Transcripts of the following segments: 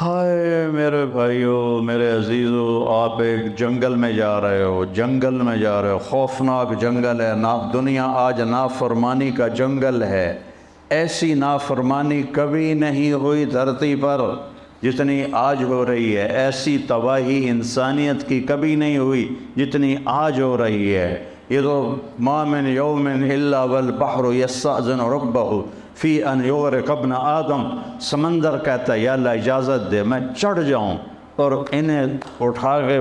ہائے میرے بھائیو، میرے عزیزو، آپ ایک جنگل میں جا رہے ہو، جنگل میں جا رہے ہو، خوفناک جنگل ہے۔ دنیا آج نافرمانی کا جنگل ہے۔ ایسی نافرمانی کبھی نہیں ہوئی دھرتی پر جتنی آج ہو رہی ہے۔ ایسی تباہی انسانیت کی کبھی نہیں ہوئی جتنی آج ہو رہی ہے۔ یہ تو ما من یوم الا والبحر یستأذن ربہ فی ان یغرق ابن آدم، سمندر کہتا ہے یا اللہ اجازت دے میں چڑھ جاؤں اور انہیں اٹھا کے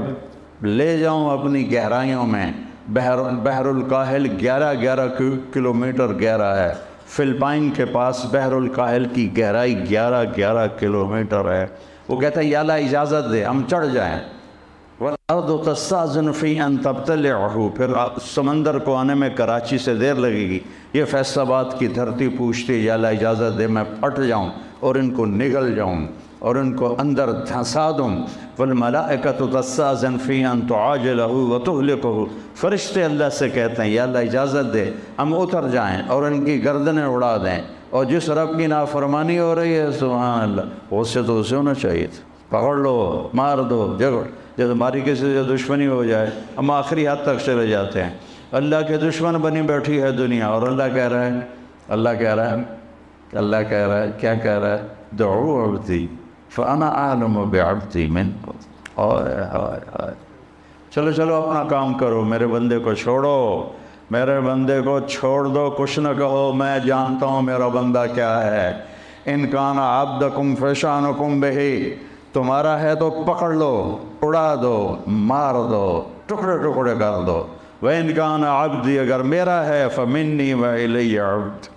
لے جاؤں اپنی گہرائیوں میں۔ بحر الکاہل 11 کلومیٹر گہرا ہے۔ فلپائن کے پاس بحر الکاہل کی گہرائی 11 کلومیٹر ہے۔ وہ کہتا ہے یا اللہ اجازت دے ہم چڑھ جائیں۔ وَالْأَرْضُ تَسْتَأْذِنُ فِي أَن تَبْتَلِعَهُ، پھر سمندر کو آنے میں کراچی سے دیر لگے گی۔ یہ فیصل آباد کی دھرتی پوچھتی یا اللہ اجازت دے میں پھٹ جاؤں اور ان کو نگل جاؤں اور ان کو اندر دھنسا دوں۔ وَالْمَلَائِكَةُ تَسْتَأْذِنُ فِي أَن تُعَاجِلَهُ وَتُهْلِكَهُ، فرشتے اللہ سے کہتے ہیں یا اللہ اجازت دے ہم اتر جائیں اور ان کی گردنیں اڑا دیں۔ اور جس رب کی نافرمانی ہو رہی ہے سبحان اللہ، اس سے تو اسے ہونا چاہیے تھا، پکڑ لو مار دو جگڑ۔ جب ہماری کسی سے دشمنی ہو جائے ہم آخری حد تک چلے جاتے ہیں۔ اللہ کے دشمن بنی بیٹھی ہے دنیا، اور اللہ کہہ رہا ہے کیا کہہ رہا ہے؟ دعو عبدی فانا اعلم بعبدی منکم۔ چلو اپنا کام کرو، میرے بندے کو چھوڑو، میرے بندے کو چھوڑ دو، کچھ نہ کہو، میں جانتا ہوں میرا بندہ کیا ہے۔ ان کان عبدکم فشانکم بہی، تمہارا ہے تو پکڑ لو، اڑا دو، مار دو، ٹکڑے ٹکڑے کر دو۔ وَإِنْ كَانَ عَبْدِي، اگر میرا ہے فَمِنِّي وَإِلَيَّ عَبْدِ،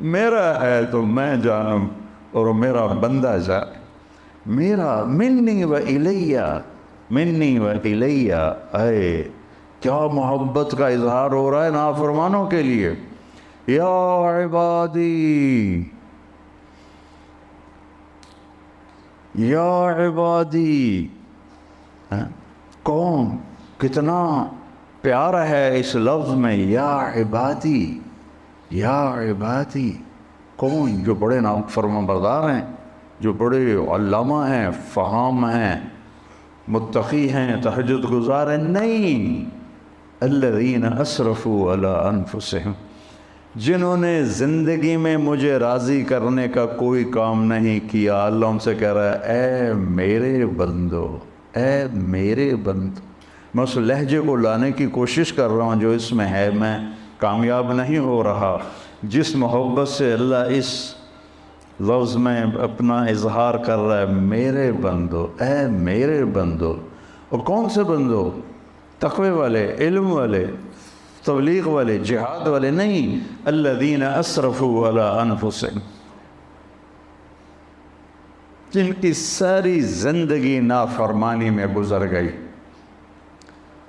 میرا ہے تو میں جانم اور میرا بندہ جانے۔ میرا منی و الیہ، اے کیا محبت کا اظہار ہو رہا ہے نافرمانوں کے لیے۔ یا عبادی، یا عبادی، کون کتنا پیارا ہے اس لفظ میں، یا عبادی، یا عبادی۔ کون؟ جو بڑے فرمان بردار ہیں، جو بڑے علامہ ہیں، فہام ہیں، متقی ہیں، تہجد گزار ہیں؟ نہیں، الذین اسرفوا علی انفسہم، جنہوں نے زندگی میں مجھے راضی کرنے کا کوئی کام نہیں کیا۔ اللہ ان سے کہہ رہا ہے اے میرے بندو، اے میرے بندو، میں اس لہجے کو لانے کی کوشش کر رہا ہوں جو اس میں ہے، میں کامیاب نہیں ہو رہا۔ جس محبت سے اللہ اس لفظ میں اپنا اظہار کر رہا ہے، میرے بندو، اے میرے بندو۔ اور کون سے بندو؟ تقوی والے، علم والے، تبلیغ والے، جہاد والے نہیں، الذین اسرفوا علی انفسہم، جن کی ساری زندگی نافرمانی میں گزر گئی۔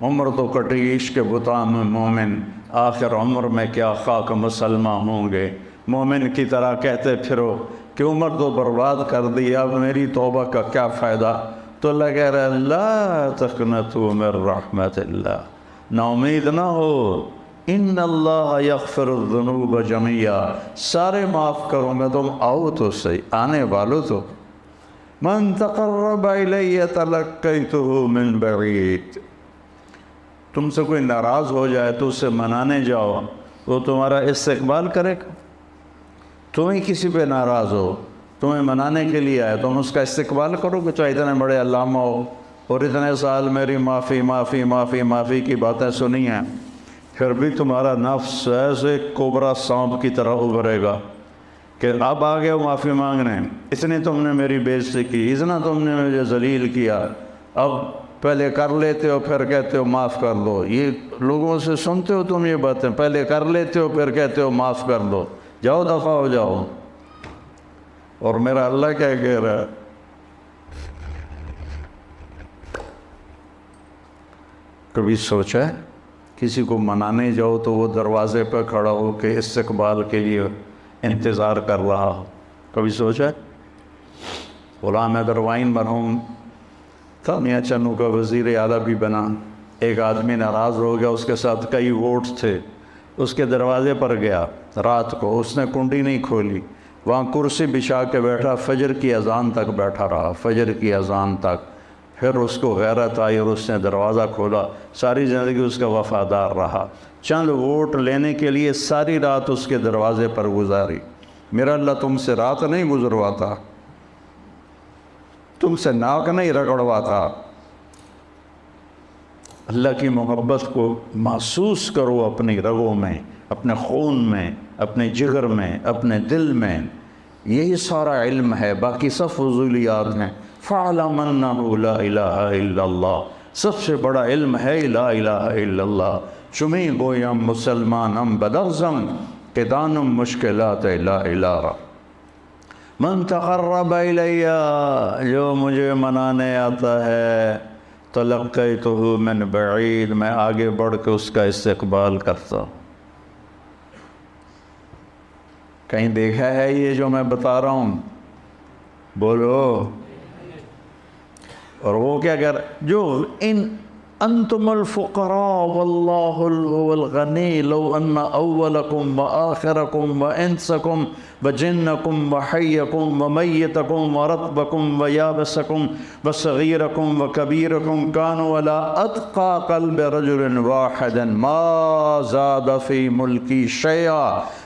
عمر تو کٹی عشق بتاں میں مومن، آخر عمر میں کیا خاک مسلمہ ہوں گے۔ مومن کی طرح کہتے پھرو کہ عمر تو برباد کر دی، اب میری توبہ کا کیا فائدہ؟ تو اللہ کہہ رہا ہے لا تقنطوا من رحمت اللہ، نا امید نہ ہو، ان اللہ یغفر الذنوب جميعا، سارے معاف کروں گا، تم آؤ تو صحیح، آنے والو تو۔ من تقرب الی تلقیتہ من بعید، تم سے کوئی ناراض ہو جائے تو اسے منانے جاؤ، وہ تمہارا استقبال کرے گا۔ تمہیں کسی پہ ناراض ہو، تمہیں منانے کے لیے آئے، تم اس کا استقبال کرو گے، چاہے اتنے بڑے علامہ ہو اور اتنے سال میری معافی کی باتیں سنی ہیں، پھر بھی تمہارا نفس ایسے کوبرا سانپ کی طرح ابھرے گا کہ اب آ گئے معافی مانگنے، اتنی تم نے میری بے عزتی کی، اتنا تم نے مجھے ذلیل کیا، اب پہلے کر لیتے ہو پھر کہتے ہو معاف کر دو۔ یہ لوگوں سے سنتے ہو تم یہ باتیں، پہلے کر لیتے ہو پھر کہتے ہو معاف کر دو، جاؤ دفع ہو جاؤ۔ اور میرا اللہ کیا کہہ رہا ہے؟ کبھی سوچا ہے کسی کو منانے جاؤ تو وہ دروازے پہ کھڑا ہو کے استقبال کے لیے انتظار کر رہا ہو؟ کبھی سوچا ہے؟ غلام حیدر وائن مرحوم تھا، میاں چنو کا وزیر اعلیٰ بھی بنا، ایک آدمی ناراض ہو گیا، اس کے ساتھ کئی ووٹ تھے، اس کے دروازے پر گیا رات کو، اس نے کنڈی نہیں کھولی، وہاں کرسی بچھا کے بیٹھا، فجر کی اذان تک بیٹھا رہا، فجر کی اذان تک۔ پھر اس کو غیرت آئی اور اس نے دروازہ کھولا، ساری زندگی اس کا وفادار رہا، چند ووٹ لینے کے لیے ساری رات اس کے دروازے پر گزاری۔ میرا اللہ تم سے رات نہیں گزرواتا، تم سے ناک نہیں رگڑواتا۔ اللہ کی محبت کو محسوس کرو اپنی رگوں میں، اپنے خون میں، اپنے جگر میں، اپنے دل میں۔ یہی سارا علم ہے، باقی سب فضولیات ہیں۔ فَعْلَمْ أَنَّهُ لَا إِلَهَ إِلَّا اللَّهُ، سب سے بڑا علم ہے لا الہ الا اللہ۔ چمی گویم مسلمانم بلغزم کہ دانم مشکلات لا الہ۔ من تقرب الیہ، جو مجھے منانے آتا ہے، تلقیتہ من بعید، میں آگے بڑھ کے اس کا استقبال کرتا ہوں۔ کہیں دیکھا ہے یہ جو میں بتا رہا ہوں؟ بولو۔ اور وہ کیا کر جو انتم الفقراء واللہ هو الغنی لو ان اولکم وآخرکم وانسکم وجنکم وحیکم ومیتکم ورطبکم ویابسکم وصغیرکم وکبیرکم کانوا علی اتقى قلب رجل واحد ما زاد فی ملکی شیئا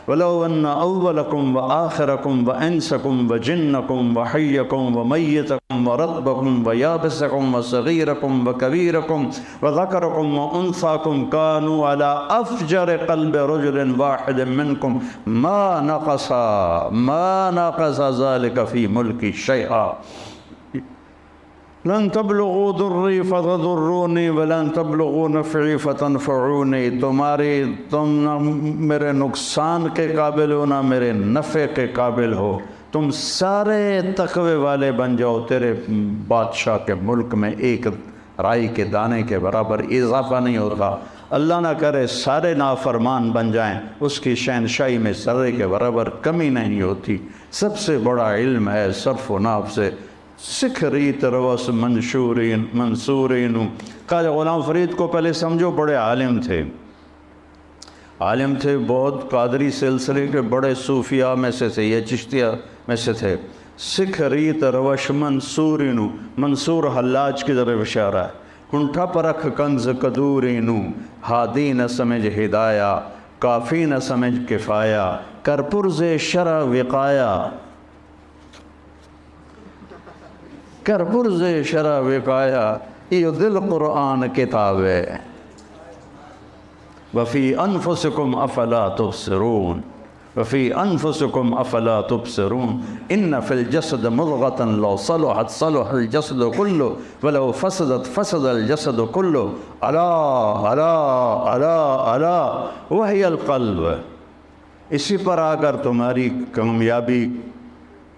ولو ان اولکم وآخرکم وانسکم وجنکم وحیکم ومیتکم ورطبکم ویابسکم وصغیرکم وکبیرکم وذکرکم وانثاکم کانوا علی افجر قلب رجل واحد منکم ما نقص ذلك فی ملکی شیئا لن تبلغوا ضری فتضرونی ولن تبلغوا نفعی فتنفعونی، تم نہ میرے نقصان کے قابل ہو نہ میرے نفع کے قابل ہو، تم سارے تقوی والے بن جاؤ، تیرے بادشاہ کے ملک میں ایک رائی کے دانے کے برابر اضافہ نہیں ہوتا۔ اللہ نہ کرے سارے نافرمان بن جائیں، اس کی شہنشاہی میں ذرے کے برابر کمی نہیں ہوتی۔ سب سے بڑا علم ہے صرف و ناف سے سکھ ریت روس منصورین۔ خواجہ غلام فرید کو پہلے سمجھو بڑے عالم تھے، عالم تھے بہت، قادری سلسلے کے بڑے صوفیاء میں سے تھے، یہ چشتیہ میں سے تھے۔ سکھ ریت روش منصورین، منصور حلاج کی طرف اشارہ ہے۔ کنٹھا پرکھ کنز قدورینو، ہادی نہ سمجھ ہدایہ، کافی نہ سمجھ کفایہ، کر پرز شرع وقایا، کر پرز شرع وقایا، یہ دل قرآن کتاب ہے۔ وفی انفسکم افلا تبصرون، وفی انفسکم افلا تبصرون، ان فی الجسد مضغۃ لو صلحت صلح الجسد کلہ ولو فسدت فسد الجسد کلہ، الا الا الا الا وہی القلب۔ اسی پر آ کر تمہاری کامیابی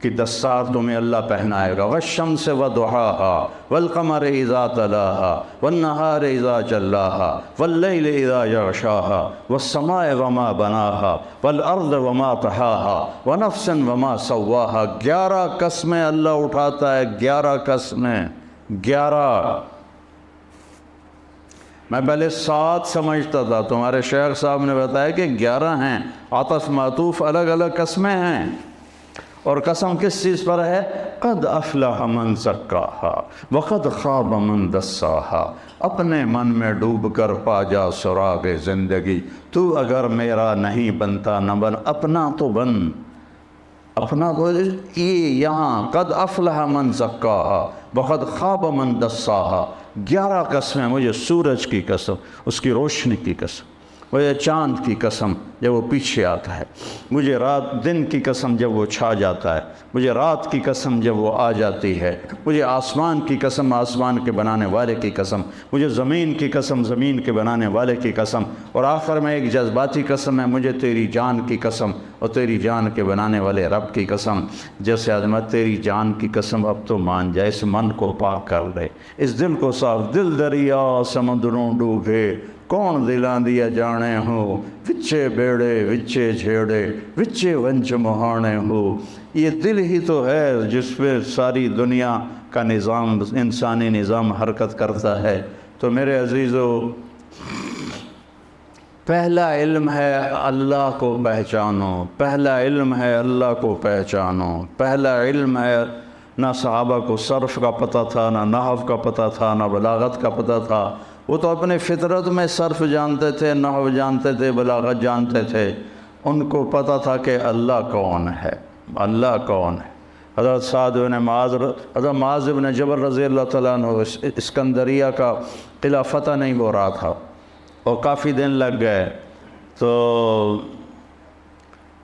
کی دستار تمہیں اللہ پہنائے گا۔ والشمس وضحاها والقمر اذا تلاها والنہار اذا جلاها واللیل اذا یغشاها والسماء وما بناها والارض وما طحاها ونفس وما سواها۔ 11 قسمیں اللہ اٹھاتا ہے، 11 قسمیں، 11۔ میں پہلے 7 سمجھتا تھا، تمہارے شیخ صاحب نے بتایا کہ 11 ہیں، عطف معطوف الگ الگ قسمیں ہیں۔ اور قسم کس چیز پر ہے؟ قد افلح من زکاہا وقد خاب من دساہا۔ اپنے من میں ڈوب کر پا جا سراغ زندگی، تو اگر میرا نہیں بنتا نہ بن، اپنا تو بن، اپنا تو یہ یہاں قد افلح من زکاہا وقد خواب من دساہا۔ 11 قسمیں، مجھے سورج کی قسم، اس کی روشنی کی قسم، مجھے چاند کی قسم جب وہ پیچھے آتا ہے، مجھے دن کی قسم جب وہ چھا جاتا ہے، مجھے رات کی قسم جب وہ آ جاتی ہے، مجھے آسمان کی قسم، آسمان کے بنانے والے کی قسم، مجھے زمین کی قسم، زمین کے بنانے والے کی قسم، اور آخر میں ایک جذباتی قسم ہے، مجھے تیری جان کی قسم اور تیری جان کے بنانے والے رب کی قسم۔ جیسے عظمت تیری جان کی قسم، اب تو مان جائے، اس من کو پاک کر لے، اس دل کو صاف، دل دریا سمندروں ڈوبے، کون دلاں دیا جانے ہو، وچے بیڑے وچے جھیڑے وچے ونج مہانے ہو۔ یہ دل ہی تو ہے جس پہ ساری دنیا کا نظام، انسانی نظام حرکت کرتا ہے۔ تو میرے عزیزو، پہلا علم ہے اللہ کو پہچانو، پہلا علم ہے اللہ کو پہچانو، پہلا علم ہے۔ نہ صحابہ کو صرف کا پتہ تھا، نہ نحو کا پتہ تھا، نہ بلاغت کا پتہ تھا۔ وہ تو اپنے فطرت میں صرف جانتے تھے، نحو جانتے تھے، بلاغت جانتے تھے۔ ان کو پتہ تھا کہ اللہ کون ہے، اللہ کون ہے۔ حضرت سعد بن معاذ، حضرت معاذ بن جبل رضی اللہ تعالیٰ عنہ اسکندریہ کا قلعہ فتح نہیں ہو رہا تھا اور کافی دن لگ گئے، تو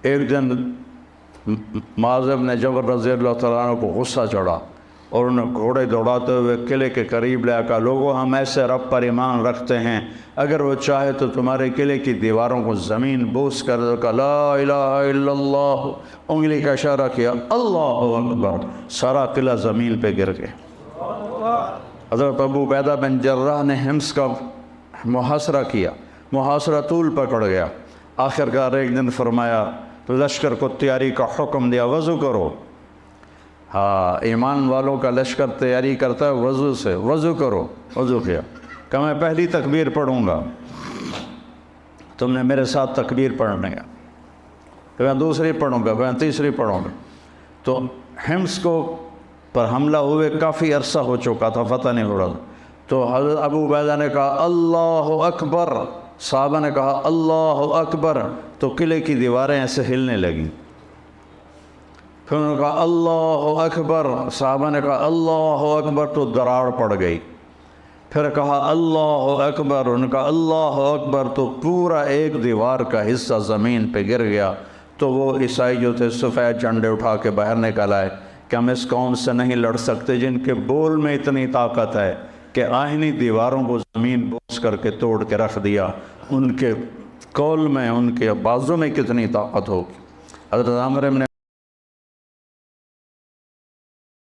ایک دن معاذ بن جبل رضی اللہ تعالیٰ عنہ کو غصہ چڑھا اور انہیں گھوڑے دوڑاتے ہوئے قلعے کے قریب لے کہا، لوگوں ہم ایسے رب پر ایمان رکھتے ہیں، اگر وہ چاہے تو تمہارے قلعے کی دیواروں کو زمین بوس کر دے۔ کہا لا الہ الا اللہ، انگلی کا اشارہ کیا، اللہ اکبر، سارا قلعہ زمین پہ گر گیا۔ حضرت ابو عبیدہ بن جراح نے حمص کا محاصرہ کیا، محاصرہ طول پکڑ گیا۔ آخرکار ایک دن فرمایا، لشکر کو تیاری کا حکم دیا، وضو کرو۔ ہاں، ایمان والوں کا لشکر تیاری کرتا ہے وضو سے، وضو کرو۔ وضو کیا، کہ میں پہلی تکبیر پڑھوں گا، تم نے میرے ساتھ تکبیر پڑھنے گا، کہ میں دوسری پڑھوں گا، میں تیسری پڑھوں گا۔ تو حمص کو پر حملہ ہوئے کافی عرصہ ہو چکا تھا، فتح نہیں ہو رہا تھا۔ تو حضرت ابو عبیدہ نے کہا اللہ اکبر، صحابہ نے کہا اللہ اکبر، تو قلعے کی دیواریں ایسے ہلنے لگیں۔ پھر انہوں نے کہا اللہ اکبر، صحابہ نے کہا اللہ اکبر، تو دراڑ پڑ گئی۔ پھر کہا اللہ اکبر، انہوں نے کہا اللہ اکبر، تو پورا ایک دیوار کا حصہ زمین پہ گر گیا۔ تو وہ عیسائی جو تھے سفید جھنڈے اٹھا کے باہر نکل آئے کہ ہم اس قوم سے نہیں لڑ سکتے جن کے بول میں اتنی طاقت ہے کہ آہنی دیواروں کو زمین بوس کر کے توڑ کے رکھ دیا، ان کے قول میں، ان کے بازو میں کتنی طاقت ہوگی۔ حضرت عامر بن